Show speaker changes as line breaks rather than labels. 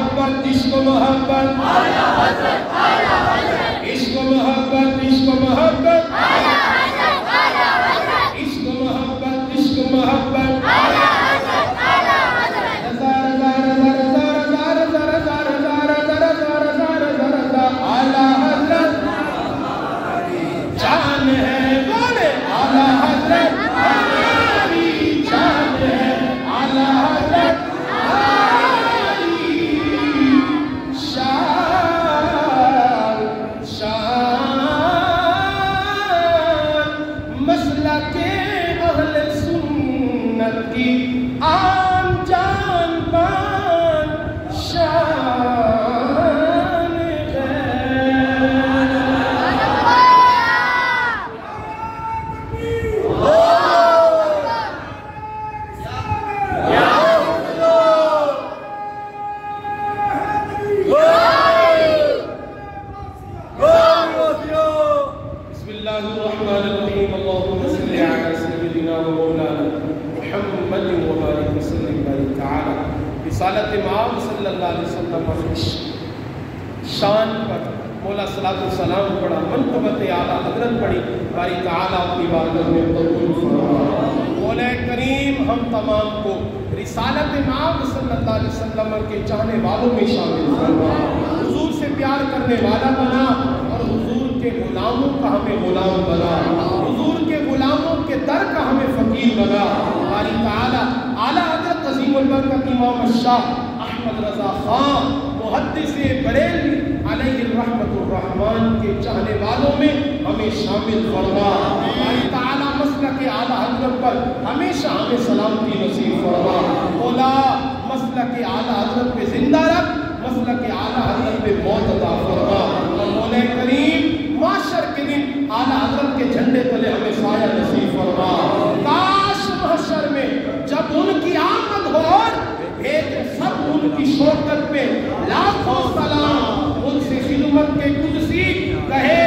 محبت عشق و محبت عشق و محبت عشق و محبت عشق و محبت عشق و محبت رسالت امام صلی اللہ علیہ وسلم شان پر مولا صلی اللہ علیہ وسلم پڑھا، منقبت اعلیٰ حضرت پڑھی، باری تعالیٰ اپنی بارگاہ میں قبول فرما۔ مولا کریم ہم تمام کو رسالت امام صلی اللہ علیہ وسلم کے چاہنے والوں میں شامل فرما، حضور سے پیار کرنے والا بنا اور حضور کے غلاموں کا ہمیں غلام بنا، حضور کے غلاموں کے در کا ہمیں فقیر بنا۔ باری تعالیٰ اعلیٰ حضرت عظیم البرکت امام الشاہ احمد رضا خان محدث بریلوی علیہ الرحمت الرحمن کے چاہنے والوں میں ہمیں شامل فرما۔ باری تعالیٰ مسلک اعلیٰ حضرت پر ہمیشہ ہمیں سلامتی نصیب فرما۔ مولا مسلک اعلیٰ حضرت پہ زندہ رکھ، مسلک اعلیٰ حضرت پہ موت عطا فرما، اور مولا کریم معاشر کے دن اعلیٰ حضرت کے جھنڈے تلے ہمیں سایہ نصیب فرما۔ کاش محشر میں جب ان کی آمد ہو اور بھیجے سب ان کی شوکت پہ لاکھوں سلام، ان سے خدمت کے قدسی کہے